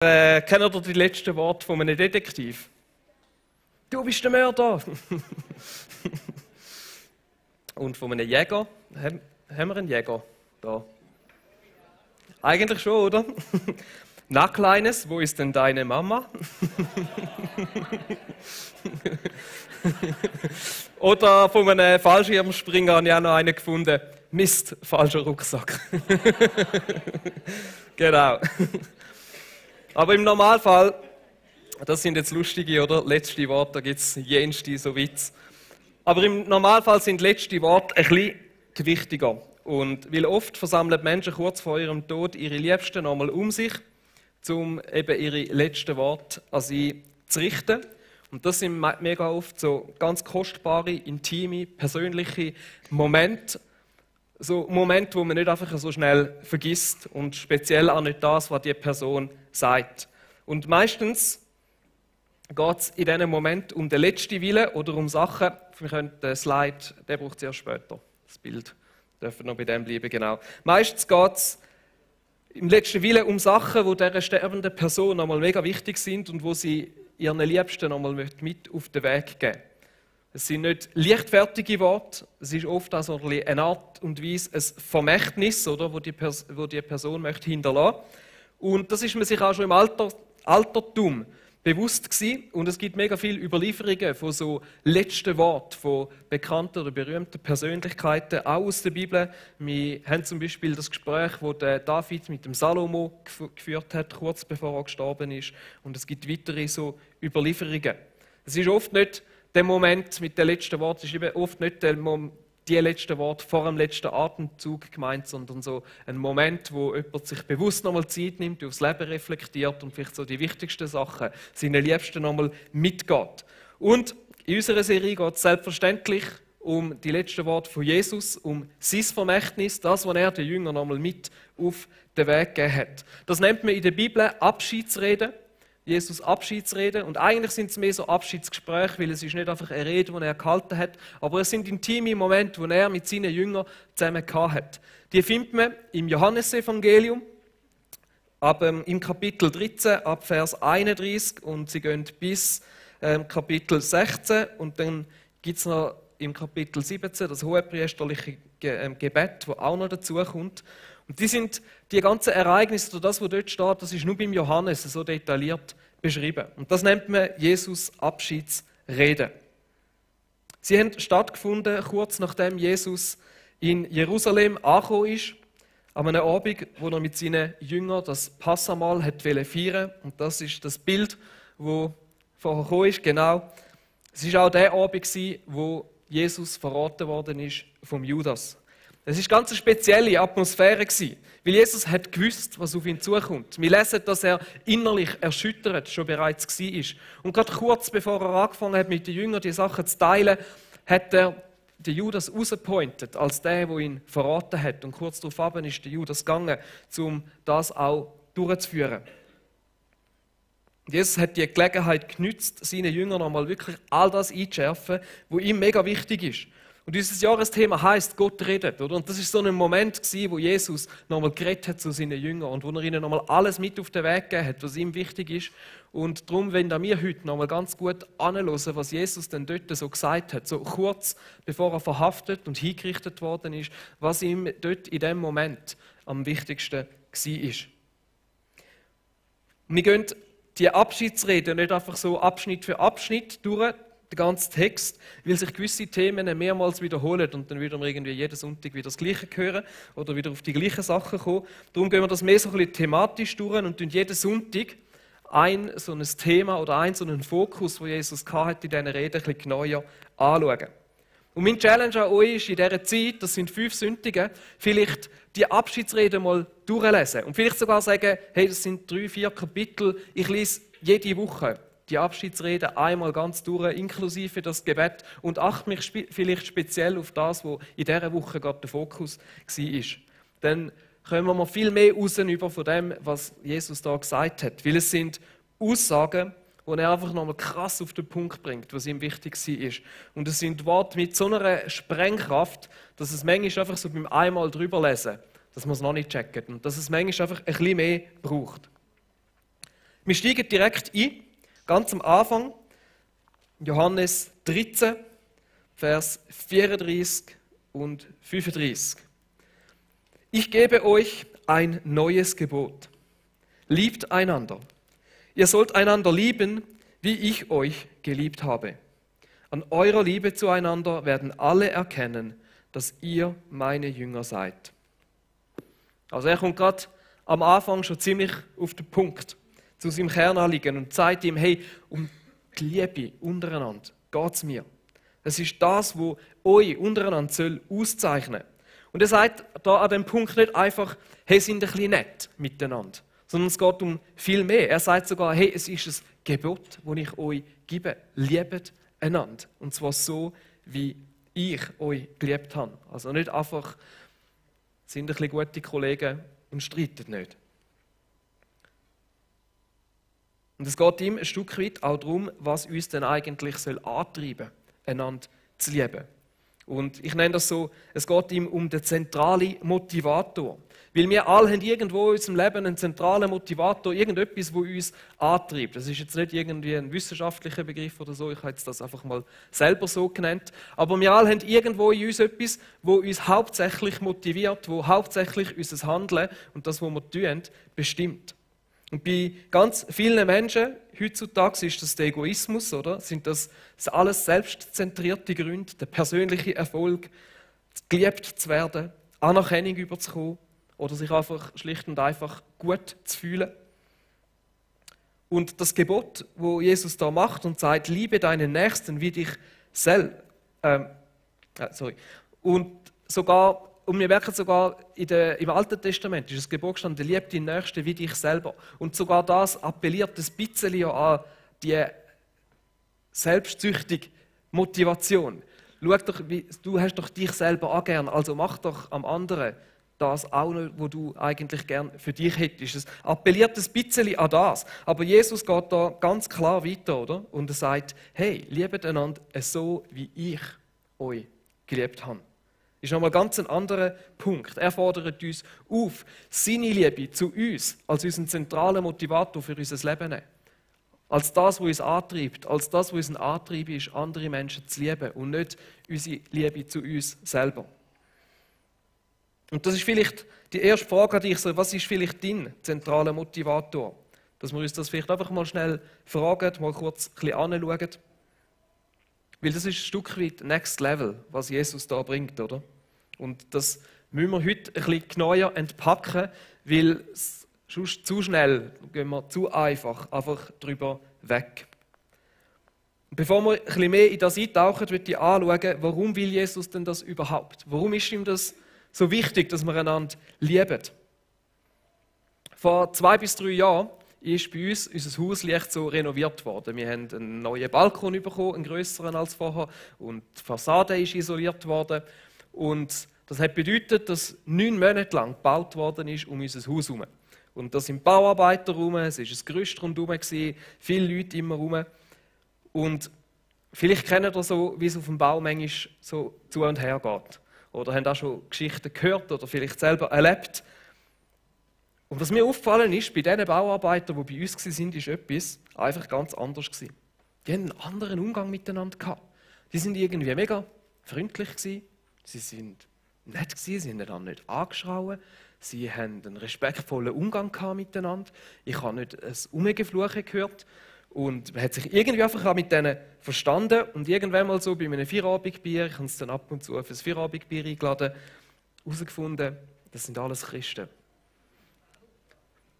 Kennt ihr die letzten Worte von einem Detektiv? Du bist der Mörder! Und von einem Jäger? Haben wir einen Jäger da? Eigentlich schon, oder? Na, Kleines, wo ist denn deine Mama? Oder von einem Fallschirmspringer habe ich auch noch einen gefunden. Mist, falscher Rucksack. Genau. Aber im Normalfall, das sind jetzt lustige oder letzte Worte, da gibt es jenste so Witz. Aber im Normalfall sind letzte Worte ein bisschen gewichtiger. Und weil oft versammeln Menschen kurz vor ihrem Tod ihre Liebsten nochmal um sich, um eben ihre letzten Worte an sie zu richten. Und das sind mega oft so ganz kostbare, intime, persönliche Momente. So Momente, wo man nicht einfach so schnell vergisst und speziell auch nicht das, was die Person sagt. Und meistens geht es in diesem Moment um den letzten Willen oder um Sachen. Wir können den Slide, den braucht es erst später. Das Bild dürfen noch bei dem bleiben, genau. Meistens geht es im letzten Willen um Sachen, die dieser sterbenden Person nochmal mega wichtig sind und wo sie ihren Liebsten nochmal mit auf den Weg geben möchten. Es sind nicht leichtfertige Worte, es ist oft auch so eine Art und Weise ein Vermächtnis, oder, wo die Person möchte hinterlassen. Und das ist man sich auch schon im Altertum bewusst gewesen. Und es gibt mega viele Überlieferungen von so letzten Worten von bekannten oder berühmten Persönlichkeiten, auch aus der Bibel. Wir haben zum Beispiel das Gespräch, das David mit dem Salomo geführt hat, kurz bevor er gestorben ist. Und es gibt weitere so Überlieferungen. Es ist oft nicht der Moment mit den letzten Worten, ist eben oft nicht die letzten Worte vor dem letzten Atemzug gemeint, sondern so ein Moment, wo jemand sich bewusst nochmal Zeit nimmt, aufs Leben reflektiert und vielleicht so die wichtigsten Sachen seinen Liebsten nochmal mitgeht. Und in unserer Serie geht es selbstverständlich um die letzten Worte von Jesus, um sein Vermächtnis, das, was er den Jüngern nochmal mit auf den Weg gegeben hat. Das nennt man in der Bibel Abschiedsrede. Jesus Abschiedsrede. Und eigentlich sind es mehr so Abschiedsgespräche, weil es ist nicht einfach eine Rede, die er gehalten hat, aber es sind intime Momente, die er mit seinen Jüngern zusammen gehabt hat. Die findet man im Johannesevangelium, im Kapitel 13, ab Vers 31 und sie gehen bis Kapitel 16 und dann gibt es noch im Kapitel 17 das hohepriesterliche Gebet, das auch noch dazu kommt. Und die ganzen Ereignisse, oder das, was dort steht, das ist nur beim Johannes so detailliert beschrieben. Und das nennt man Jesus Abschiedsrede. Sie haben stattgefunden, kurz nachdem Jesus in Jerusalem angekommen ist, an einem Abend, wo er mit seinen Jüngern das Passamahl feiern wollte. Und das ist das Bild, das vorher gekommen ist. Genau. Es war auch der Abend, wo Jesus verraten worden ist vom Judas. Es war eine ganz spezielle Atmosphäre, weil Jesus hat gewusst, was auf ihn zukommt. Wir lesen, dass er innerlich erschüttert schon bereits war. Und gerade kurz bevor er angefangen hat, mit den Jüngern die Sachen zu teilen, hat er den Judas rausgepointet als der ihn verraten hat. Und kurz darauf ist der Judas gegangen, um das auch durchzuführen. Jesus hat die Gelegenheit genutzt, seinen Jüngern einmal wirklich all das einzuschärfen, was ihm mega wichtig ist. Und unser Jahresthema heisst, Gott redet. Oder? Und das war so ein Moment, wo Jesus nochmal geredet hat zu seinen Jüngern und wo er ihnen nochmal alles mit auf den Weg gegeben hat, was ihm wichtig ist. Und darum wollen wir heute nochmal ganz gut anhören, was Jesus denn dort so gesagt hat, so kurz bevor er verhaftet und hingerichtet worden ist, was ihm dort in dem Moment am wichtigsten war. Wir gehen die Abschiedsrede nicht einfach so Abschnitt für Abschnitt durch, den ganzen Text, weil sich gewisse Themen mehrmals wiederholen und dann wieder irgendwie jeden Sonntag wieder das Gleiche hören oder wieder auf die gleichen Sachen kommen. Darum gehen wir das mehr so ein bisschen thematisch durch und jeden Sonntag ein so ein Thema oder so einen Fokus, den Jesus hatte in dieser Rede, ein bisschen genauer anschauen. Und mein Challenge an euch ist in dieser Zeit, das sind 5 Sündige, vielleicht die Abschiedsrede mal durchlesen und vielleicht sogar sagen, hey, das sind 3, 4 Kapitel, ich lese jede Woche die Abschiedsrede einmal ganz durch, inklusive das Gebet und achte mich vielleicht speziell auf das, was in dieser Woche gerade der Fokus war. Dann kommen wir viel mehr raus über von dem, was Jesus da gesagt hat. Weil es sind Aussagen, die er einfach nochmal krass auf den Punkt bringt, was ihm wichtig war. Und es sind Worte mit so einer Sprengkraft, dass es manchmal einfach so beim einmal drüber lesen, dass man es noch nicht checkt und dass es manchmal einfach ein bisschen mehr braucht. Wir steigen direkt ein, ganz am Anfang, Johannes 13, Vers 34 und 35. Ich gebe euch ein neues Gebot. Liebt einander. Ihr sollt einander lieben, wie ich euch geliebt habe. An eurer Liebe zueinander werden alle erkennen, dass ihr meine Jünger seid. Also er kommt gerade am Anfang schon ziemlich auf den Punkt zu seinem Kernanliegen und sagt ihm, hey, um die Liebe untereinander geht es mir. Das ist das, was euch untereinander soll auszeichnen. Und er sagt da an dem Punkt nicht einfach, hey, sind ein bisschen nett miteinander, sondern es geht um viel mehr. Er sagt sogar, hey, es ist ein Gebot, das ich euch gebe. Liebt einander. Und zwar so, wie ich euch geliebt habe. Also nicht einfach, sind ein bisschen gute Kollegen und streitet nicht. Und es geht ihm ein Stück weit auch darum, was uns denn eigentlich antreiben soll, einander zu lieben. Und ich nenne das so, es geht ihm um den zentralen Motivator. Weil wir alle haben irgendwo in unserem Leben einen zentralen Motivator, irgendetwas, das uns antreibt. Das ist jetzt nicht irgendwie ein wissenschaftlicher Begriff oder so, ich habe jetzt das einfach mal selber so genannt. Aber wir alle haben irgendwo in uns etwas, das uns hauptsächlich motiviert, wo hauptsächlich unser Handeln und das, was wir tun, bestimmt. Und bei ganz vielen Menschen heutzutage ist das der Egoismus, oder? Sind das alles selbstzentrierte Gründe, der persönliche Erfolg, geliebt zu werden, Anerkennung überzukommen oder sich einfach schlicht und einfach gut zu fühlen. Und das Gebot, wo Jesus da macht und sagt, liebe deinen Nächsten wie dich selbst, und wir merken sogar, im Alten Testament ist das Gebot gestanden, liebe deinen Nächsten wie dich selber. Und sogar das appelliert ein bisschen an die selbstsüchtige Motivation. Schau doch, du hast doch dich selber auch gern, also mach doch am anderen das auch nicht, was du eigentlich gern für dich hättest. Es appelliert ein bisschen an das. Aber Jesus geht da ganz klar weiter, oder? Und er sagt, hey, liebt einander so, wie ich euch geliebt habe. Das ist nochmal ganz ein anderer Punkt. Er fordert uns auf, seine Liebe zu uns als unseren zentralen Motivator für unser Leben nehmen. Als das, was uns antreibt, als das, was unser Antrieb ist, andere Menschen zu lieben und nicht unsere Liebe zu uns selber. Und das ist vielleicht die erste Frage an dich, was ist vielleicht dein zentraler Motivator? Dass wir uns das vielleicht einfach mal schnell fragen, mal kurz ein bisschen anschauen. Weil das ist ein Stück weit Next Level, was Jesus da bringt, oder? Und das müssen wir heute ein bisschen genauer entpacken, weil sonst zu schnell gehen wir zu einfach drüber weg. Und bevor wir ein bisschen mehr in das eintauchen, möchte ich anschauen, warum will Jesus denn das überhaupt? Warum ist ihm das so wichtig, dass wir einander lieben? Vor 2 bis 3 Jahren ist bei uns unser Haus leicht so renoviert worden. Wir haben einen neuen Balkon bekommen, einen grösseren als vorher, und die Fassade ist isoliert worden. Und das hat bedeutet, dass 9 Monate lang gebaut worden ist um unser Haus herum. Und da sind Bauarbeiter herum, es war ein Gerüst rundherum, viele Leute immer herum. Und vielleicht kennt ihr so, wie es auf dem Bau manchmal so zu und her geht. Oder habt auch schon Geschichten gehört oder vielleicht selber erlebt. Und was mir aufgefallen ist, bei diesen Bauarbeitern, die bei uns waren, ist etwas einfach ganz anders. Die haben einen anderen Umgang miteinander gehabt. Die sind irgendwie mega freundlich gewesen. Sie sind nett gewesen, sie haben einander nicht angeschrien. Sie haben einen respektvollen Umgang gehabt miteinander. Ich habe nicht ein Umgefluche gehört. Und man hat sich irgendwie einfach auch mit denen verstanden. Und irgendwann mal so bei einem Feierabendbier, ich habe es dann ab und zu für ein Feierabendbier eingeladen, herausgefunden, das sind alles Christen.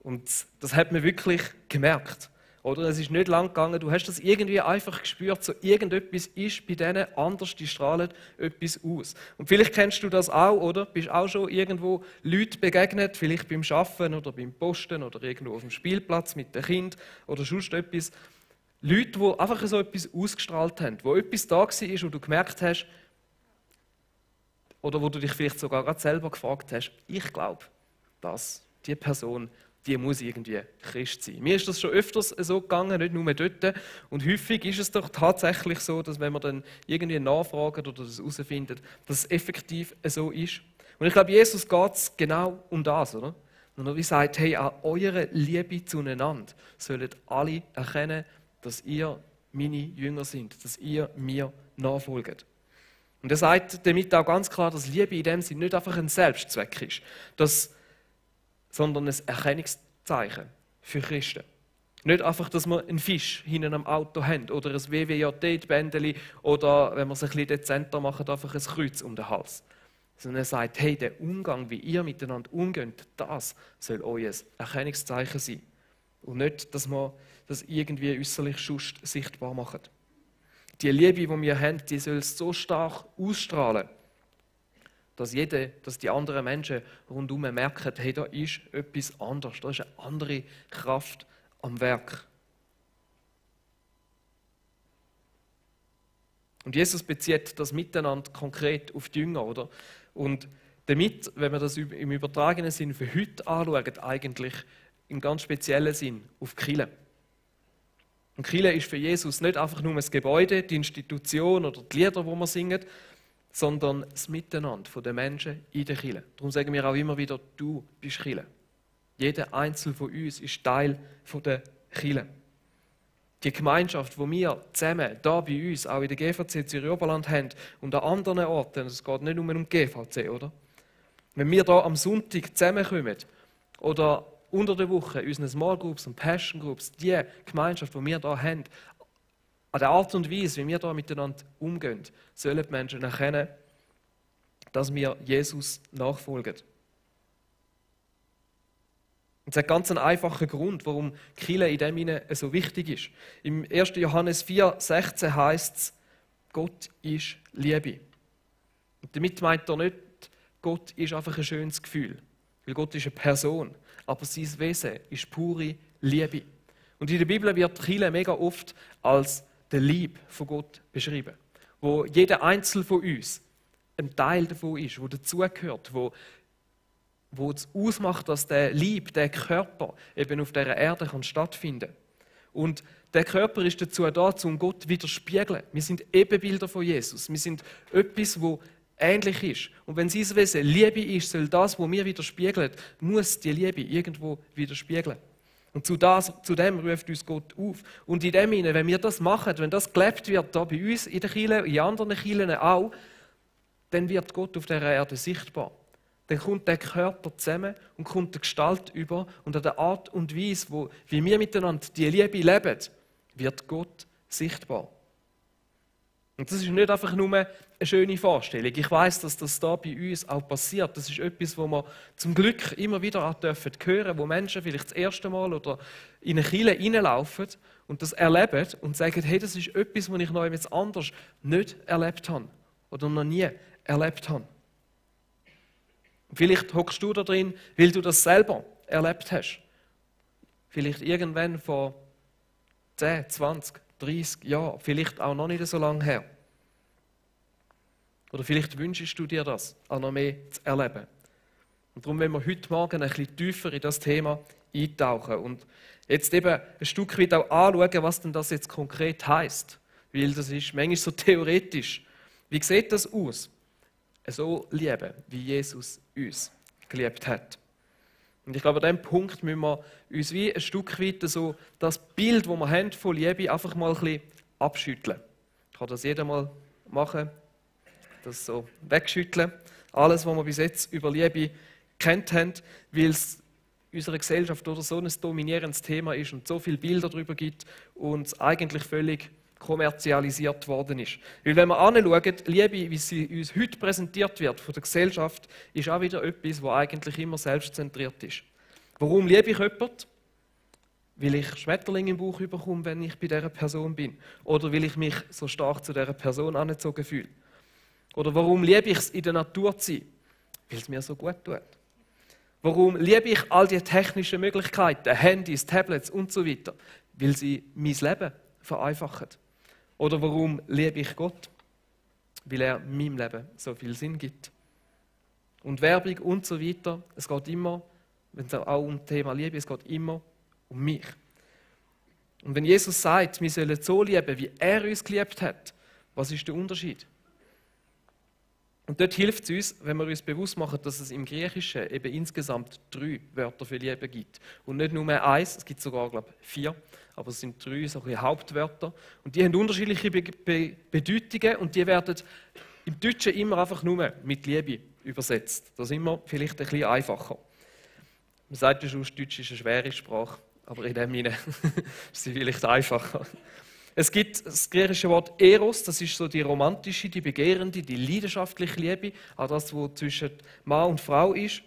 Und das hat man wirklich gemerkt. Oder es ist nicht lang gegangen, du hast das irgendwie einfach gespürt, so irgendetwas ist bei denen anders, die strahlen etwas aus. Und vielleicht kennst du das auch, oder? Bist auch schon irgendwo Leuten begegnet, vielleicht beim Arbeiten oder beim Posten oder irgendwo auf dem Spielplatz mit dem Kind oder sonst etwas. Leute, die einfach so etwas ausgestrahlt haben, wo etwas da war, wo du gemerkt hast, oder wo du dich vielleicht sogar gerade selber gefragt hast, ich glaube, dass die Person, die muss irgendwie Christ sein. Mir ist das schon öfters so gegangen, nicht nur dort. Und häufig ist es doch tatsächlich so, dass wenn man dann irgendwie nachfragt oder das herausfindet, dass es effektiv so ist. Und ich glaube, Jesus geht es genau um das, oder? Und er wie sagt, hey, an eurer Liebe zueinander sollen alle erkennen, dass ihr meine Jünger sind, dass ihr mir nachfolgt. Und er sagt damit auch ganz klar, dass Liebe in dem Sinne nicht einfach ein Selbstzweck ist, sondern ein Erkennungszeichen für Christen. Nicht einfach, dass wir einen Fisch hinten am Auto haben oder ein WWJD-Bändeli oder, wenn wir es ein bisschen dezenter machen, einfach ein Kreuz um den Hals. Sondern er sagt, hey, der Umgang, wie ihr miteinander umgeht, das soll euer Erkennungszeichen sein. Und nicht, dass wir das irgendwie äußerlich sichtbar machen. Die Liebe, die wir haben, die soll so stark ausstrahlen, dass die anderen Menschen rundherum merken, hey, da ist etwas anderes, da ist eine andere Kraft am Werk. Und Jesus bezieht das Miteinander konkret auf die Jünger, oder? Und damit, wenn wir das im übertragenen Sinn für heute anschauen, eigentlich im ganz speziellen Sinn auf die Kirche. Und die Kirche ist für Jesus nicht einfach nur ein Gebäude, die Institution oder die Lieder, die wir singen, sondern das Miteinander der Menschen in der Kirche. Darum sagen wir auch immer wieder, du bist Kirche. Jeder Einzelne von uns ist Teil der Kirche. Die Gemeinschaft, die wir zusammen hier bei uns, auch in der GVC Zürich Oberland haben und an anderen Orten, es geht nicht nur um die GVC, oder? Wenn wir hier am Sonntag zusammenkommen oder unter der Woche unsere Small Groups und Passion Groups, die Gemeinschaft, die wir hier haben, an der Art und Weise, wie wir hier miteinander umgehen, sollen die Menschen erkennen, dass wir Jesus nachfolgen. Und es hat ganz einen einfachen Grund, warum die Kirche in dem Sinne so wichtig ist. Im 1. Johannes 4,16 heißt es, Gott ist Liebe. Und damit meint er nicht, Gott ist einfach ein schönes Gefühl, weil Gott ist eine Person, aber sein Wesen ist pure Liebe. Und in der Bibel wird die Kirche mega oft als der Lieb von Gott beschrieben, wo jeder Einzelne von uns ein Teil davon ist, wo dazugehört, wo es ausmacht, dass der Lieb, der Körper eben auf dieser Erde stattfinden kann. Und der Körper ist dazu da, um Gott zu widerspiegeln. Wir sind Ebenbilder von Jesus. Wir sind etwas, wo ähnlich ist. Und wenn sein Wesen Liebe ist, soll das, was wir widerspiegeln, muss die Liebe irgendwo widerspiegeln. Und zu dem ruft uns Gott auf. Und in dem Sinne, wenn wir das machen, wenn das gelebt wird, da bei uns in der Kirche, in anderen Kirchen auch, dann wird Gott auf dieser Erde sichtbar. Dann kommt der Körper zusammen und kommt der Gestalt über und an der Art und Weise, wie wir miteinander die Liebe leben, wird Gott sichtbar. Und das ist nicht einfach nur eine schöne Vorstellung. Ich weiß, dass das da bei uns auch passiert. Das ist etwas, wo wir zum Glück immer wieder auch hören dürfen, wo Menschen vielleicht das erste Mal oder in eine Kirche reinlaufen und das erleben und sagen, hey, das ist etwas, was ich noch etwas anderes nicht erlebt habe oder noch nie erlebt habe. Vielleicht hockst du da drin, weil du das selber erlebt hast. Vielleicht irgendwann vor 10, 20, 30 Jahren, vielleicht auch noch nicht so lange her. Oder vielleicht wünschst du dir das, auch noch mehr zu erleben. Und darum wollen wir heute Morgen ein bisschen tiefer in das Thema eintauchen und jetzt eben ein Stück weit auch anschauen, was denn das jetzt konkret heisst. Weil das ist manchmal so theoretisch. Wie sieht das aus? So lieben, wie Jesus uns geliebt hat. Und ich glaube, an diesem Punkt müssen wir uns wie ein Stück weit so das Bild, das wir haben von Liebe, einfach mal ein bisschen abschütteln. Kann das jeder mal machen, das so wegschütteln. Alles, was wir bis jetzt über Liebe kennt haben, weil es in unserer Gesellschaft oder so ein dominierendes Thema ist und so viele Bilder darüber gibt und es eigentlich völlig kommerzialisiert worden ist. Weil wenn wir anschauen, Liebe, wie sie uns heute präsentiert wird von der Gesellschaft, ist auch wieder etwas, was eigentlich immer selbstzentriert ist. Warum liebe ich jemanden? Weil ich Schmetterlinge im Bauch bekomme, wenn ich bei dieser Person bin. Oder weil ich mich so stark zu dieser Person angezogen fühle. Oder warum liebe ich es, in der Natur zu sein? Weil es mir so gut tut. Warum liebe ich all die technischen Möglichkeiten, Handys, Tablets und so weiter? Weil sie mein Leben vereinfachen. Oder warum liebe ich Gott? Weil er meinem Leben so viel Sinn gibt. Und Werbung und so weiter, es geht immer, wenn es auch um das Thema Liebe, es geht immer um mich. Und wenn Jesus sagt, wir sollen so lieben, wie er uns geliebt hat, was ist der Unterschied? Und dort hilft es uns, wenn wir uns bewusst machen, dass es im Griechischen eben insgesamt 3 Wörter für Liebe gibt. Und nicht nur eins, es gibt sogar, glaube ich, 4, aber es sind 3 solche Hauptwörter. Und die haben unterschiedliche Bedeutungen und die werden im Deutschen immer einfach nur mit Liebe übersetzt. Das ist immer vielleicht ein bisschen einfacher. Man sagt ja schon, Deutsch ist eine schwere Sprache, aber in dem Sinne ist sie vielleicht einfacher. Es gibt das griechische Wort Eros, das ist so die romantische, die begehrende, die leidenschaftliche Liebe, auch das, was zwischen Mann und Frau ist.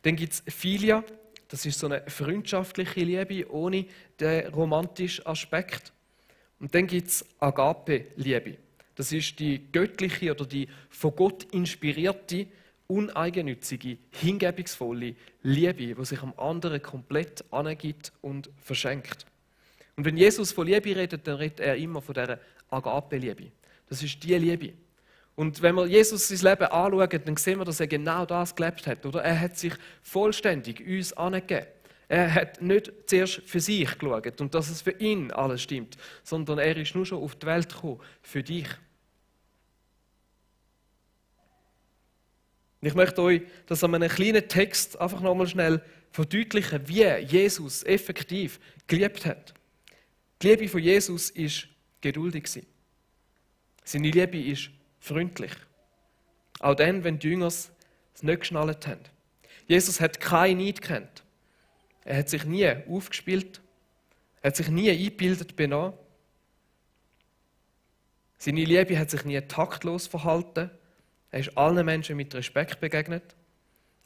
Dann gibt es Philia, das ist so eine freundschaftliche Liebe ohne den romantischen Aspekt. Und dann gibt es Agape-Liebe. Das ist die göttliche oder die von Gott inspirierte, uneigennützige, hingebungsvolle Liebe, die sich am anderen komplett angibt und verschenkt. Und wenn Jesus von Liebe redet, dann redet er immer von dieser Agape-Liebe. Das ist die Liebe. Und wenn wir Jesus sein Leben anschauen, dann sehen wir, dass er genau das gelebt hat. Oder? Er hat sich vollständig uns angegeben. Er hat nicht zuerst für sich geschaut und dass es für ihn alles stimmt, sondern er ist nur schon auf die Welt gekommen, für dich. Ich möchte euch das an einem kleinen Text einfach nochmal schnell verdeutlichen, wie Jesus effektiv geliebt hat. Die Liebe von Jesus war geduldig. Seine Liebe ist freundlich. Auch dann, wenn die Jünger es nicht geschnallt haben. Jesus hat keinen Neid gekannt. Er hat sich nie aufgespielt. Er hat sich nie eingebildet benommen. Seine Liebe hat sich nie taktlos verhalten. Er ist allen Menschen mit Respekt begegnet.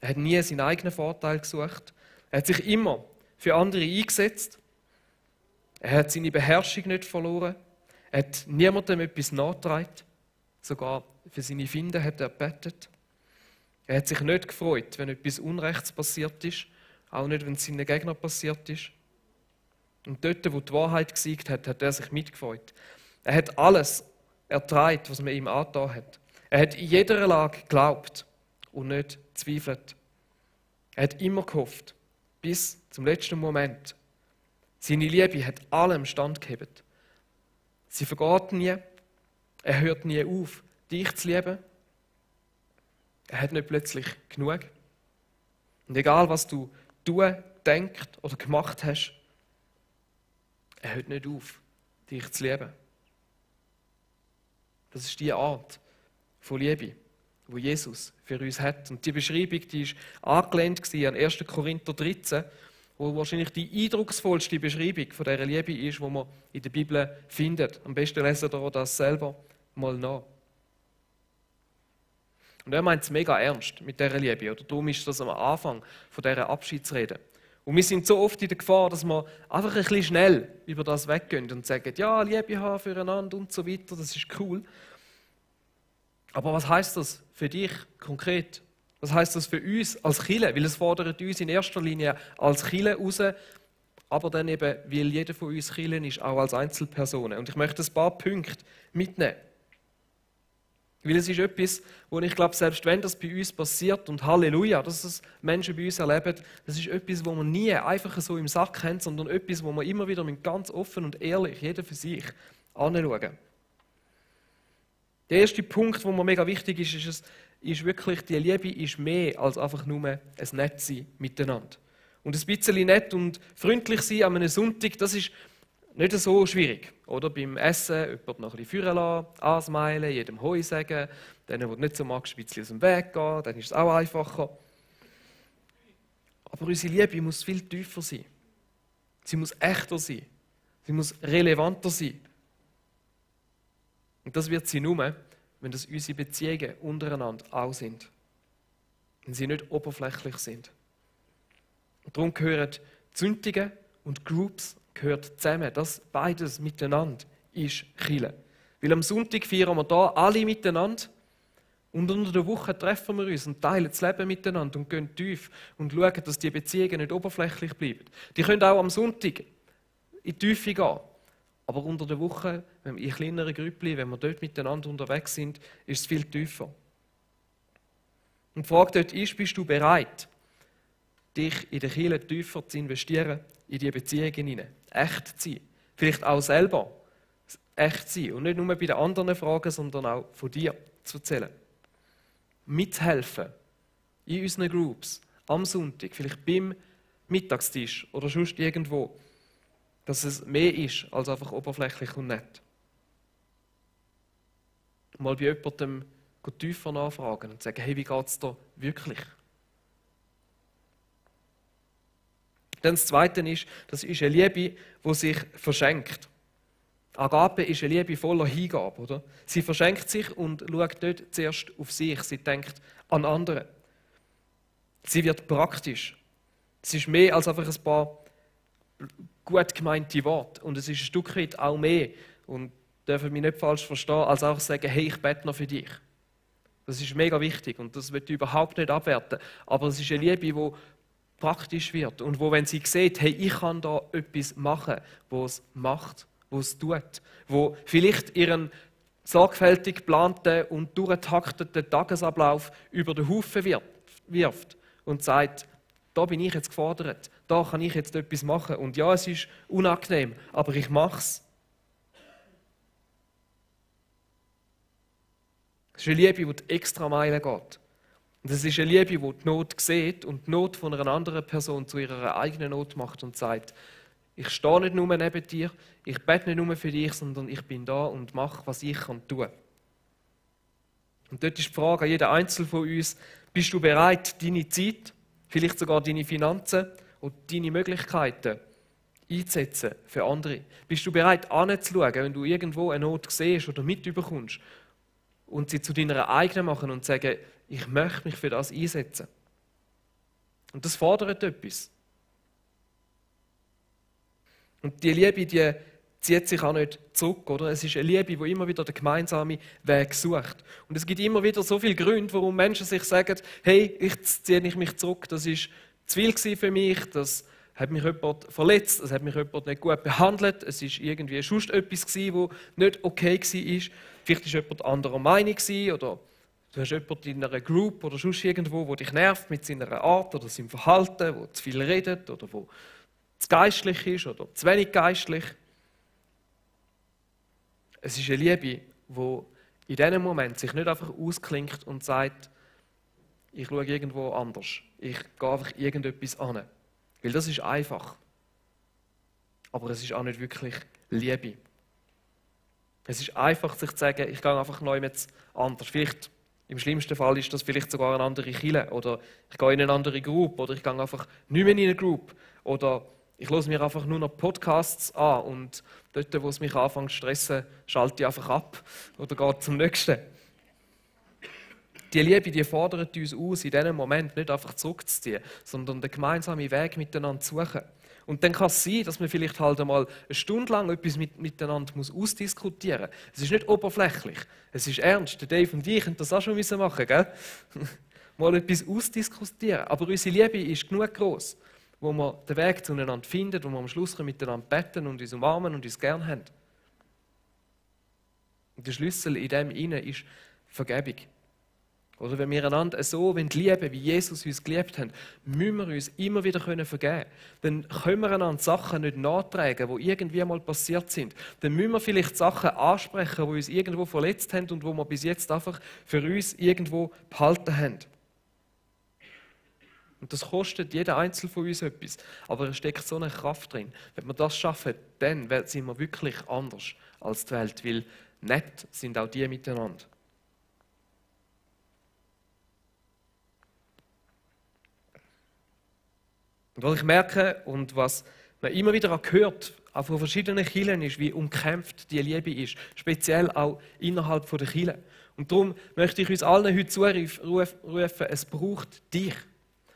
Er hat nie seinen eigenen Vorteil gesucht. Er hat sich immer für andere eingesetzt. Er hat seine Beherrschung nicht verloren. Er hat niemandem etwas nachgetragen. Sogar für seine Feinde hat er gebetet. Er hat sich nicht gefreut, wenn etwas Unrechts passiert ist. Auch nicht, wenn es seinen Gegnern passiert ist. Und dort, wo die Wahrheit gesiegt hat, hat er sich mitgefreut. Er hat alles ertragen, was man ihm angetan hat. Er hat in jeder Lage geglaubt und nicht zweifelt. Er hat immer gehofft, bis zum letzten Moment. Seine Liebe hat allem standgehalten. Sie vergeht nie. Er hört nie auf, dich zu lieben. Er hat nicht plötzlich genug. Und egal, was du gedacht oder gemacht hast, er hört nicht auf, dich zu lieben. Das ist die Art von Liebe, die Jesus für uns hat. Und die Beschreibung, die war angelehnt an 1. Korinther 13, wo wahrscheinlich die eindrucksvollste Beschreibung von dieser Liebe ist, die man in der Bibel findet. Am besten lesen ihr das selber mal nach. Und er meint es mega ernst mit dieser Liebe. Oder darum ist das am Anfang von dieser Abschiedsrede. Und wir sind so oft in der Gefahr, dass wir einfach ein bisschen schnell über das weggehen und sagen, ja, Liebe haben füreinander und so weiter, das ist cool. Aber was heißt das für dich konkret? Was heißt das für uns als Kirche? Weil es fordert uns in erster Linie als Kirche raus, aber dann eben, weil jeder von uns Kirche ist, auch als Einzelpersonen. Und ich möchte ein paar Punkte mitnehmen. Weil es ist etwas, wo ich glaube, selbst wenn das bei uns passiert, und Halleluja, dass es Menschen bei uns erleben, das ist etwas, wo wir nie einfach so im Sack haben, sondern etwas, wo wir immer wieder mit ganz offen und ehrlich, jeder für sich, anschauen. Der erste Punkt, der mir mega wichtig ist wirklich, die Liebe ist mehr als einfach nur ein Nettsein miteinander. Und ein bisschen nett und freundlich sein an einem Sonntag, das ist nicht so schwierig. Oder beim Essen jemanden noch ein bisschen führen lassen, ansmilen, jedem Hoi sagen, denen, die du nicht so magst, ein bisschen aus dem Weg gehen, dann ist es auch einfacher. Aber unsere Liebe muss viel tiefer sein. Sie muss echter sein. Sie muss relevanter sein. Und das wird sie nur, wenn das unsere Beziehungen untereinander auch sind. Wenn sie nicht oberflächlich sind. Und darum gehören Zündungen und Groups gehört zusammen. Das beides miteinander ist Kirche. Weil am Sonntag feiern wir hier alle miteinander und unter der Woche treffen wir uns und teilen das Leben miteinander und gehen tief und schauen, dass die Beziehungen nicht oberflächlich bleiben. Die können auch am Sonntag in die Tiefe gehen. Aber unter der Woche, wenn wir in kleineren Grüppchen, wenn wir dort miteinander unterwegs sind, ist es viel tiefer. Und die Frage dort ist, bist du bereit, dich in der Kirche tiefer zu investieren, in die Beziehungen hinein, echt zu sein. Vielleicht auch selber echt zu sein und nicht nur bei den anderen Fragen, sondern auch von dir zu erzählen. mithelfen. In unseren Groups, am Sonntag, vielleicht beim Mittagstisch oder sonst irgendwo. Dass es mehr ist als einfach oberflächlich und nett. Mal bei jemandem tiefer nachfragen und sagen, hey, wie geht es dir wirklich? Dann das Zweite ist, das ist eine Liebe, die sich verschenkt. Agape ist eine Liebe voller Hingabe, oder? Sie verschenkt sich und schaut nicht zuerst auf sich, sie denkt an andere. Sie wird praktisch. Es ist mehr als einfach ein paar gut gemeinte Worte. Und es ist ein Stück weit auch mehr, und dürfen mich nicht falsch verstehen, als auch sagen, hey, ich bete noch für dich. Das ist mega wichtig und das wird überhaupt nicht abwerten. Aber es ist eine Liebe, die praktisch wird und wo, wenn sie sieht, hey, ich kann da etwas machen, wo es macht, wo es tut, wo vielleicht ihren sorgfältig geplanten und durchgetakteten Tagesablauf über den Haufen wirft und sagt, da bin ich jetzt gefordert, da kann ich jetzt etwas machen. Und ja, es ist unangenehm, aber ich mache es. Es ist eine Liebe, die die Extrameilen geht. Und es ist eine Liebe, die die Not sieht und die Not von einer anderen Person zu ihrer eigenen Not macht und sagt, ich stehe nicht nur neben dir, ich bete nicht nur für dich, sondern ich bin da und mache, was ich tun kann. Und dort ist die Frage an jeden Einzelnen von uns, bist du bereit, deine Zeit, vielleicht sogar deine Finanzen und deine Möglichkeiten einzusetzen für andere? Bist du bereit, anzuschauen, wenn du irgendwo eine Not siehst oder mitbekommst und sie zu deiner eigenen machen und sagen, ich möchte mich für das einsetzen? Und das fordert etwas. Und die Liebe, die zieht sich auch nicht zurück, oder? Es ist eine Liebe, die immer wieder den gemeinsamen Weg sucht. Und es gibt immer wieder so viele Gründe, warum Menschen sich sagen, hey, jetzt ziehe ich mich zurück, das ist zu viel für mich, das hat mich jemand verletzt, das hat mich jemand nicht gut behandelt, es ist irgendwie sonst etwas gewesen, das nicht okay war. Vielleicht war jemand anderer Meinung oder du hast jemanden in einer Group oder sonst irgendwo, der dich nervt mit seiner Art oder seinem Verhalten, der zu viel redet oder der zu geistlich ist oder zu wenig geistlich. Es ist eine Liebe, die in diesem Moment sich nicht einfach ausklingt und sagt, ich schaue irgendwo anders, ich gehe einfach irgendetwas an. Weil das ist einfach. Aber es ist auch nicht wirklich Liebe. Es ist einfach, sich zu sagen, ich gehe einfach neu mit anders. Vielleicht, im schlimmsten Fall ist das vielleicht sogar eine andere Kirche oder ich gehe in eine andere Group oder ich gehe einfach nicht mehr in eine Group oder ich höre mir einfach nur noch Podcasts an und dort, wo es mich anfängt zu stressen, schalte ich einfach ab oder gehe zum Nächsten. Die Liebe, die fordert uns aus, in diesem Moment nicht einfach zurückzuziehen, sondern den gemeinsamen Weg miteinander zu suchen. Und dann kann es sein, dass man vielleicht halt einmal eine Stunde lang etwas miteinander ausdiskutieren muss. Es ist nicht oberflächlich, es ist ernst. Der Dave und ich können das auch schon machen, gell? Mal etwas ausdiskutieren. Aber unsere Liebe ist genug gross, wo wir den Weg zueinander finden, wo wir am Schluss miteinander beten und uns umarmen und uns gern haben. Und der Schlüssel in dem Innen ist Vergebung. Oder wenn wir einander so lieben, wie Jesus uns geliebt hat, müssen wir uns immer wieder vergeben können. Dann können wir einander Sachen nicht nachtragen, die irgendwie mal passiert sind. Dann müssen wir vielleicht Sachen ansprechen, die uns irgendwo verletzt haben und die wir bis jetzt einfach für uns irgendwo behalten haben. Und das kostet jeder Einzelne von uns etwas. Aber es steckt so eine Kraft drin. Wenn wir das schaffen, dann sind wir wirklich anders als die Welt. Weil nett sind auch die miteinander. Und was ich merke und was man immer wieder auch hört, auch von verschiedenen Kirchen, ist, wie umkämpft die Liebe ist. Speziell auch innerhalb der Kirche. Und darum möchte ich uns allen heute zurufen, es braucht dich.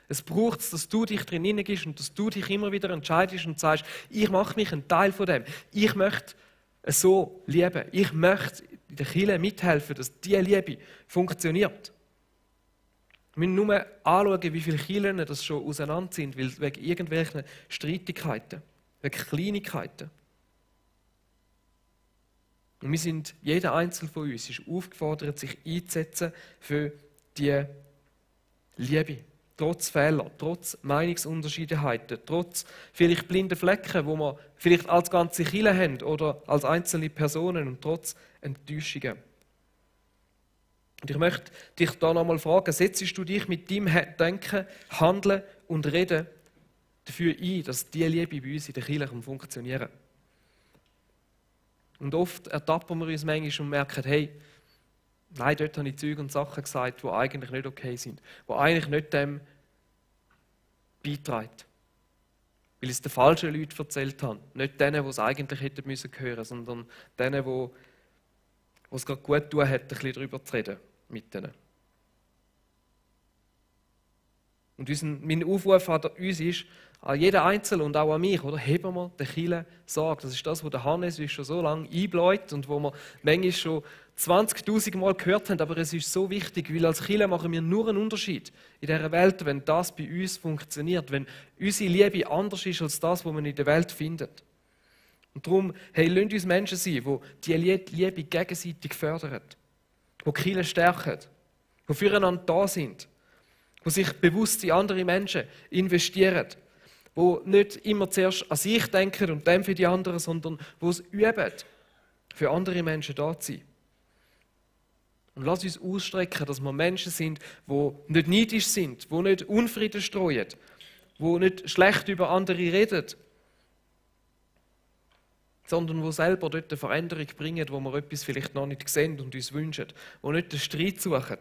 Es braucht es, dass du dich drin hineingibst und dass du dich immer wieder entscheidest und sagst, ich mache mich ein Teil von dem. Ich möchte es so lieben. Ich möchte in der Kirche mithelfen, dass diese Liebe funktioniert. Wir müssen nur anschauen, wie viele Kirchen das schon auseinander sind, wegen irgendwelchen Streitigkeiten, wegen Kleinigkeiten. Und jeder Einzelne von uns ist aufgefordert, sich einzusetzen für die Liebe. Trotz Fehler, trotz Meinungsunverschiedenheiten, trotz vielleicht blinden Flecken, wo wir vielleicht als ganze Kirche haben oder als einzelne Personen und trotz Enttäuschungen. Und ich möchte dich da nochmal fragen, setzt du dich mit deinem Denken, Handeln und Reden dafür ein, dass diese Liebe bei uns in der Kirche funktionieren kann? Und oft ertappen wir uns manchmal und merken, hey, nein, dort habe ich Zeug und Sachen gesagt, die eigentlich nicht okay sind, die eigentlich nicht dem beitragen. Weil ich es den falschen Leuten erzählt habe. Nicht denen, die es eigentlich hätten hören müssen, sondern denen, die es gerade gut tun hat, ein bisschen darüber zu reden mit denen. Und mein Aufruf an uns ist, an jeden Einzelnen und auch an mich, oder? Heben wir den Kirche Sorge. Das ist das, was der Hannes schon so lange einbläut und wo wir manchmal schon 20'000 Mal gehört haben, aber es ist so wichtig, weil als Kirche machen wir nur einen Unterschied in dieser Welt, wenn das bei uns funktioniert, wenn unsere Liebe anders ist als das, was man in der Welt findet. Und darum, hey, lasst uns Menschen sein, die diese Liebe gegenseitig fördern, die Kirche stärken, die füreinander da sind, die sich bewusst in andere Menschen investieren, die nicht immer zuerst an sich denken und dann für die anderen, sondern die es üben, für andere Menschen da zu sein. Und lass uns ausstrecken, dass wir Menschen sind, die nicht neidisch sind, die nicht Unfrieden streuen, die nicht schlecht über andere reden, sondern die selber dort eine Veränderung bringen, wo wir etwas vielleicht noch nicht sehen und uns wünschen, die nicht den Streit suchen,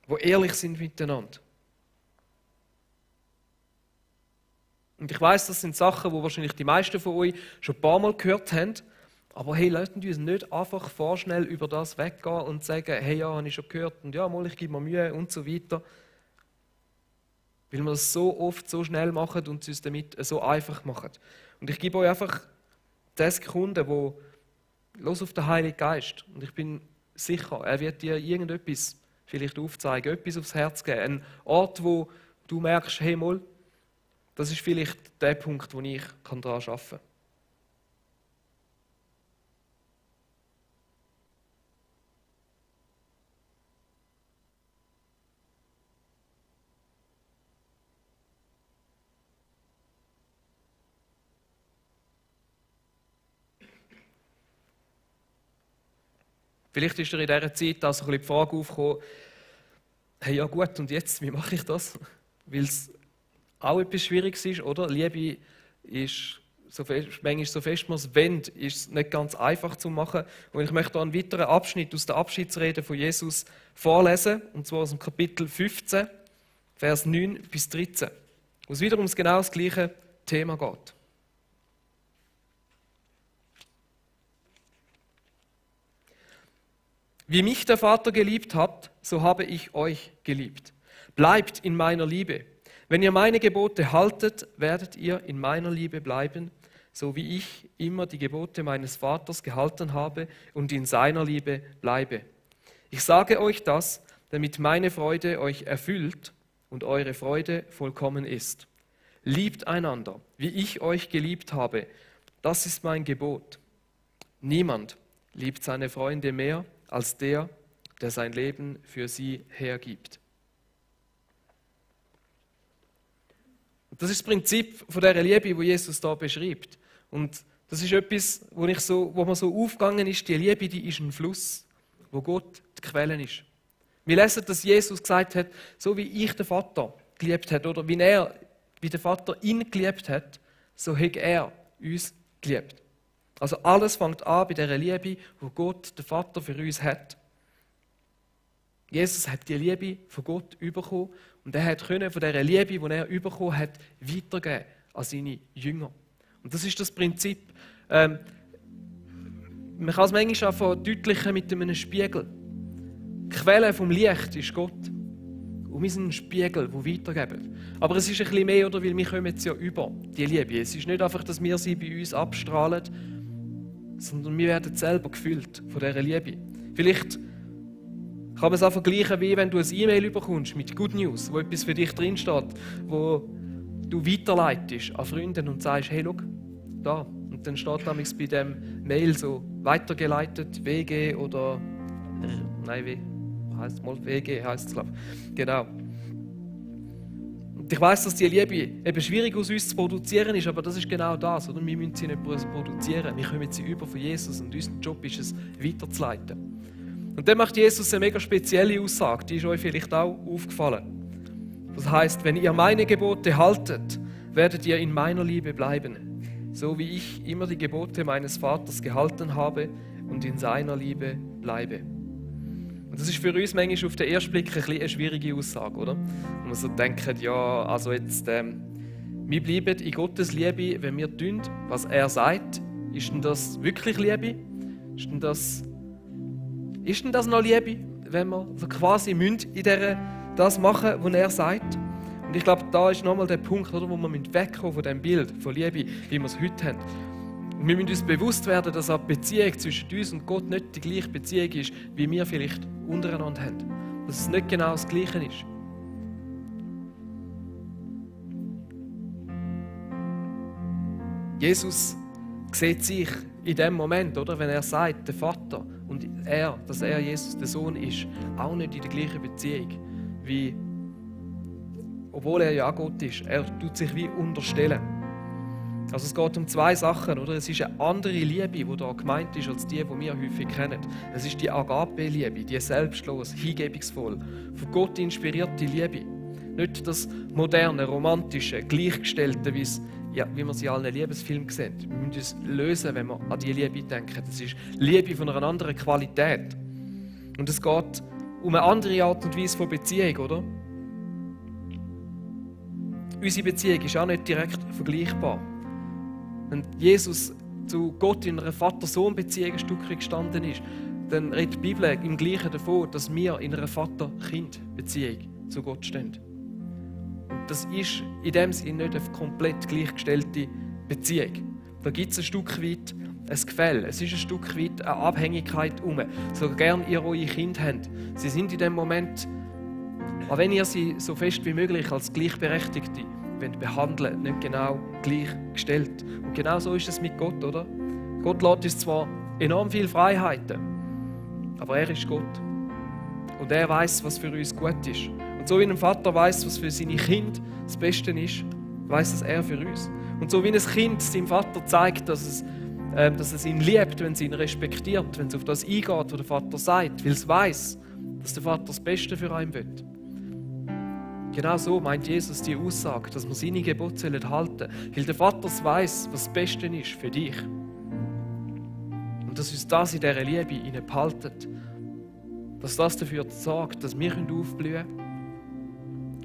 die ehrlich sind miteinander. Und ich weiss, das sind Sachen, die wahrscheinlich die meisten von euch schon ein paar Mal gehört haben, aber hey, lasst uns nicht einfach vorschnell über das weggehen und sagen, hey, ja, habe ich schon gehört und ja, mal, ich gebe mir Mühe und so weiter. Weil wir das so oft so schnell machen und es uns damit so einfach machen. Und ich gebe euch einfach 10 Sekunden, wo los auf den Heiligen Geist. Und ich bin sicher, er wird dir irgendetwas vielleicht aufzeigen, etwas aufs Herz geben. Ein Ort, wo du merkst, hey, mal, das ist vielleicht der Punkt, wo ich daran arbeiten kann. Vielleicht ist dir in dieser Zeit auch so ein bisschen die Frage aufgekommen, hey, ja gut, und jetzt, wie mache ich das? Weil es auch etwas Schwieriges ist, oder? Liebe ist, manchmal so fest man es wendet, ist es nicht ganz einfach zu machen. Und ich möchte hier einen weiteren Abschnitt aus der Abschiedsrede von Jesus vorlesen, und zwar aus dem Kapitel 15, Vers 9 bis 13, wo es wiederum genau das gleiche Thema geht. Wie mich der Vater geliebt hat, so habe ich euch geliebt. Bleibt in meiner Liebe. Wenn ihr meine Gebote haltet, werdet ihr in meiner Liebe bleiben, so wie ich immer die Gebote meines Vaters gehalten habe und in seiner Liebe bleibe. Ich sage euch das, damit meine Freude euch erfüllt und eure Freude vollkommen ist. Liebt einander, wie ich euch geliebt habe. Das ist mein Gebot. Niemand liebt seine Freunde mehr als der, der sein Leben für sie hergibt. Das ist das Prinzip von dieser Liebe, die Jesus da beschreibt. Und das ist etwas, wo mir so aufgegangen ist, die Liebe, die ist ein Fluss, wo Gott die Quelle ist. Wir lesen, dass Jesus gesagt hat, so wie ich den Vater geliebt hat, oder wie der Vater ihn geliebt hat, so hat er uns geliebt. Also alles fängt an bei dieser Liebe, die Gott, der Vater, für uns hat. Jesus hat die Liebe von Gott bekommen und er hat von dieser Liebe, die er bekommen hat, weitergeben an seine Jünger. Und das ist das Prinzip. Man kann es manchmal auch verdeutlichen mit einem Spiegel. Die Quelle vom Licht ist Gott. Und wir sind ein Spiegel, der weitergeben. Aber es ist ein bisschen mehr, oder, weil wir kommen jetzt ja über die Liebe. Es ist nicht einfach, dass wir sie bei uns abstrahlen, sondern wir werden selber gefüllt von dieser Liebe. Vielleicht kann man es auch vergleichen, wie wenn du ein E-Mail bekommst mit Good News, wo etwas für dich drinsteht, wo du weiterleitest an Freunde und sagst, hey, schau, da. Und dann steht damals bei dem Mail so weitergeleitet, WG oder WG heisst es, glaube ich. Genau. Und ich weiss, dass die Liebe eben schwierig aus uns zu produzieren ist, aber das ist genau das. Oder? Wir müssen sie nicht produzieren, wir kommen sie über von Jesus und unser Job ist es, weiterzuleiten. Und dann macht Jesus eine mega spezielle Aussage, die ist euch vielleicht auch aufgefallen. Das heißt, wenn ihr meine Gebote haltet, werdet ihr in meiner Liebe bleiben, so wie ich immer die Gebote meines Vaters gehalten habe und in seiner Liebe bleibe. Und das ist für uns manchmal auf den ersten Blick eine schwierige Aussage, oder? Und wir so denken, ja, also jetzt, wir bleiben in Gottes Liebe, wenn wir tun, was er sagt. Ist denn das wirklich Liebe? Ist denn das noch Liebe, wenn wir so quasi in das machen, was er sagt? Und ich glaube, da ist nochmal der Punkt, oder, wo wir wegkommen von dem Bild von Liebe, wie wir es heute haben. Und wir müssen uns bewusst werden, dass auch die Beziehung zwischen uns und Gott nicht die gleiche Beziehung ist, wie wir vielleicht untereinander haben. Dass es nicht genau das Gleiche ist. Jesus sieht sich in dem Moment, oder, wenn er sagt, der Vater und dass er Jesus der Sohn ist, auch nicht in der gleichen Beziehung, wie, obwohl er ja Gott ist. Er tut sich wie unterstellen. Also es geht um zwei Sachen, oder? Es ist eine andere Liebe, die da gemeint ist, als die wir häufig kennen. Es ist die Agape-Liebe, die selbstlos, hingebungsvoll, von Gott inspirierte Liebe. Nicht das moderne, romantische, gleichgestellte, wie wir sie in allen Liebesfilmen sehen. Wir müssen uns lösen, wenn wir an diese Liebe denken. Das ist Liebe von einer anderen Qualität. Und es geht um eine andere Art und Weise von Beziehung, oder? Unsere Beziehung ist auch nicht direkt vergleichbar. Wenn Jesus zu Gott in einer Vater-Sohn-Beziehung ein Stück gestanden ist, dann redet die Bibel im Gleichen davon, dass wir in einer Vater-Kind-Beziehung zu Gott stehen. Und das ist in dem Sinne nicht eine komplett gleichgestellte Beziehung. Da gibt es ein Stück weit ein Gefälle. Es ist ein Stück weit eine Abhängigkeit herum. So gern ihr eure Kinder habt. Sie sind in dem Moment, auch wenn ihr sie so fest wie möglich als Gleichberechtigte behandeln, nicht genau gleichgestellt. Und genau so ist es mit Gott, oder? Gott lässt uns zwar enorm viele Freiheiten, aber er ist Gott. Und er weiß, was für uns gut ist. Und so wie ein Vater weiß, was für seine Kinder das Beste ist, weiß es er für uns. Und so wie ein Kind seinem Vater zeigt, dass es ihn liebt, wenn es ihn respektiert, wenn es auf das eingeht, was der Vater sagt, weil es weiß, dass der Vater das Beste für einen will. Genau so meint Jesus die Aussage, dass wir seine Gebote halten sollen, weil der Vater weiß, was das Beste ist für dich. Und dass uns das in dieser Liebe behalten, dass das dafür sorgt, dass wir aufblühen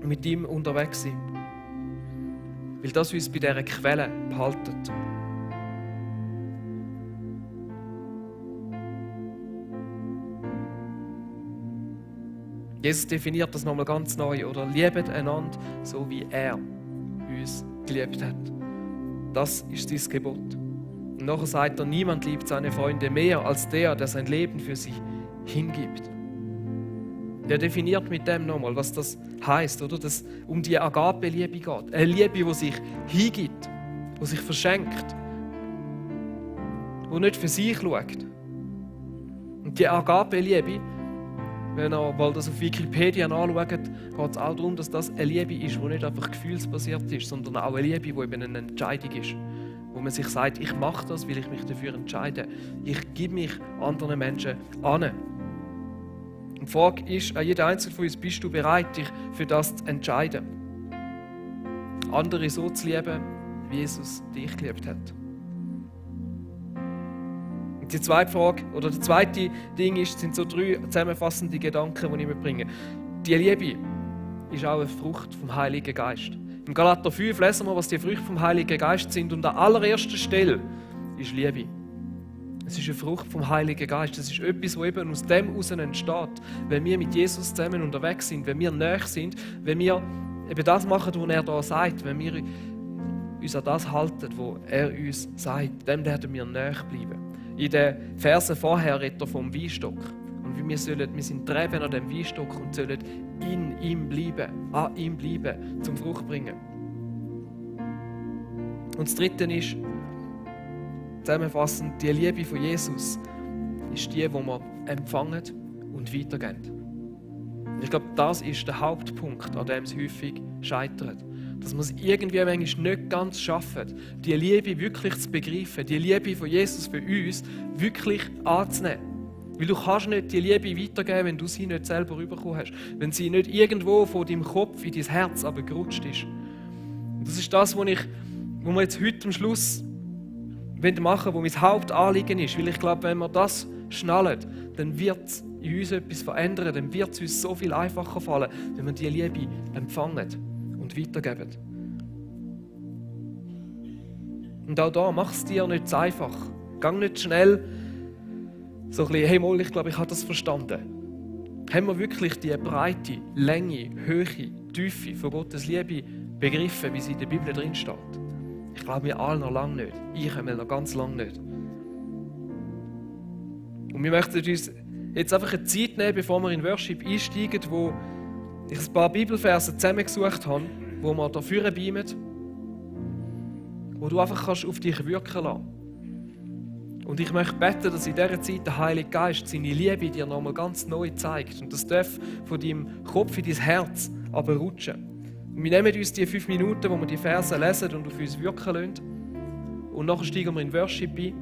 und mit ihm unterwegs sind. Weil das uns bei dieser Quelle behalten. Jesus definiert das nochmal ganz neu, oder? Liebet einander, so wie er uns geliebt hat. Das ist sein Gebot. Und nachher sagt er, niemand liebt seine Freunde mehr als der sein Leben für sie hingibt. Der definiert mit dem nochmal, was das heisst, oder? Dass um die Agape-Liebe geht. Eine Liebe, die sich hingibt, die sich verschenkt, die nicht für sich schaut. Und die Agape-Liebe, wenn ihr mal das auf Wikipedia anschaut, geht es auch darum, dass das eine Liebe ist, die nicht einfach gefühlsbasiert ist, sondern auch eine Liebe, die eben eine Entscheidung ist. Wo man sich sagt, ich mache das, weil ich mich dafür entscheide. Ich gebe mich anderen Menschen an. Und die Frage ist, an jeder Einzelne von uns, bist du bereit, dich für das zu entscheiden? Andere so zu lieben, wie Jesus dich geliebt hat. Die zweite Frage, oder das zweite Ding sind so 3 zusammenfassende Gedanken, die ich mitbringe. Die Liebe ist auch eine Frucht vom Heiligen Geist. Im Galater 5 lesen wir, was die Früchte vom Heiligen Geist sind. Und an allererster Stelle ist Liebe. Es ist eine Frucht vom Heiligen Geist. Es ist etwas, das eben aus dem heraus entsteht. Wenn wir mit Jesus zusammen unterwegs sind, wenn wir nahe sind, wenn wir eben das machen, was er da sagt, wenn wir uns an das halten, was er uns sagt, dann werden wir nahe bleiben. In den Versen vorher redet er vom Weinstock. Und wir sind Reben an dem Weinstock und sollen in ihm bleiben, an ihm bleiben, zum Frucht bringen. Und das Dritte ist, zusammenfassend, die Liebe von Jesus ist die wir empfangen und weitergeben. Ich glaube, das ist der Hauptpunkt, an dem es häufig scheitert. Dass wir es irgendwie manchmal nicht ganz schaffen, die Liebe wirklich zu begreifen, die Liebe von Jesus für uns wirklich anzunehmen. Weil du kannst nicht die Liebe weitergeben, wenn du sie nicht selber bekommen hast. Wenn sie nicht irgendwo von deinem Kopf in dein Herz aber gerutscht ist. Und das ist das, was wir jetzt heute am Schluss machen wollen, wo mein Hauptanliegen ist. Weil ich glaube, wenn wir das schnallen, dann wird es in uns etwas verändern. Dann wird es uns so viel einfacher fallen, wenn wir die Liebe empfangen und weitergeben. Und auch da, mach es dir nicht zu einfach. Gang nicht schnell so ein bisschen, hey Moll, ich glaube, ich habe das verstanden. Haben wir wirklich die Breite, Länge, Höhe, Tiefe von Gottes Liebe begriffen, wie sie in der Bibel drin steht? Ich glaube, wir alle noch lange nicht. Ich noch ganz lange nicht. Und wir möchten uns jetzt einfach eine Zeit nehmen, bevor wir in Worship einsteigen, wo ich ein paar Bibelverse zusammengesucht habe, wo wir dafür beamen, wo du einfach kannst auf dich wirken lassen. Und ich möchte beten, dass in dieser Zeit der Heilige Geist seine Liebe dir nochmal ganz neu zeigt. Und das darf von deinem Kopf in dein Herz aber rutschen. Und wir nehmen uns die 5 Minuten, wo wir die Verse lesen und auf uns wirken lassen. Und nachher steigen wir in Worship ein.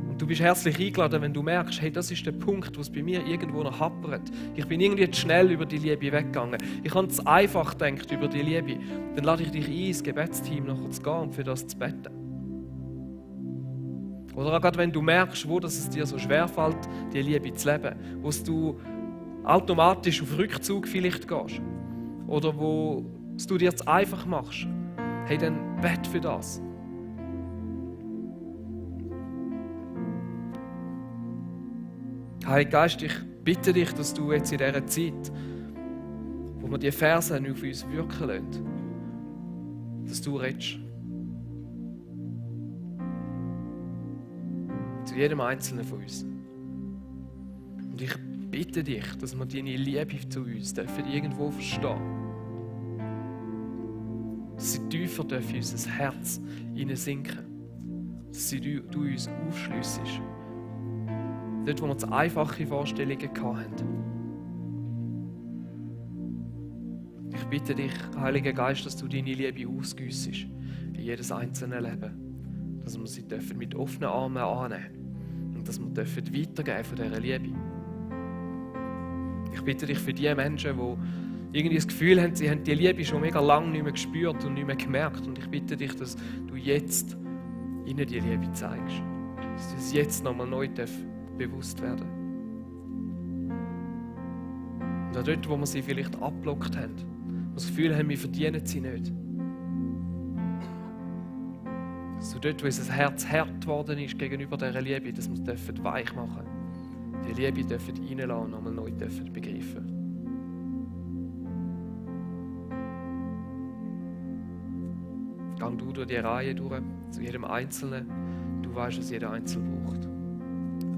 Und du bist herzlich eingeladen, wenn du merkst, hey, das ist der Punkt, wo es bei mir irgendwo noch happert. Ich bin irgendwie zu schnell über die Liebe weggegangen. Ich habe zu einfach gedacht über die Liebe. Dann lade ich dich ein, ins Gebetsteam nachher zu gehen und für das zu beten. Oder auch gerade wenn du merkst, wo es dir so schwerfällt, die Liebe zu leben, wo du automatisch auf Rückzug vielleicht gehst oder wo du dir zu einfach machst, hey, dann bete für das. Heiliger Geist, ich bitte dich, dass du jetzt in dieser Zeit, wo wir die Verse auf uns wirken lassen, dass du redest. Zu jedem Einzelnen von uns. Und ich bitte dich, dass wir deine Liebe zu uns dürfen irgendwo verstehen. Dass sie tiefer dürfen in unser Herz hineinsinken. Dass du uns aufschliessest. Dort, wo wir zu einfache Vorstellungen hatten. Ich bitte dich, Heiliger Geist, dass du deine Liebe ausgüssest in jedes einzelne Leben. Dass wir sie dürfen mit offenen Armen annehmen und dass wir dürfen weitergeben von dieser Liebe. Ich bitte dich für die Menschen, die irgendwie das Gefühl haben, sie haben die Liebe schon mega lange nicht mehr gespürt und nicht mehr gemerkt. Und ich bitte dich, dass du jetzt ihnen die Liebe zeigst. Dass du es jetzt nochmal neu bewusst werden. Und auch dort, wo wir sie vielleicht abgelockt haben, wo wir das Gefühl haben, wir verdienen sie nicht. Dass du dort, wo unser Herz hart geworden ist gegenüber dieser Liebe, dass wir es weich machen dürfen. Die Liebe dürfen reinlassen und nochmal neu dürfen begreifen. Gang du durch die Reihe durch, zu jedem Einzelnen. Du weißt, was jeder Einzelne braucht.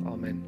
Amen.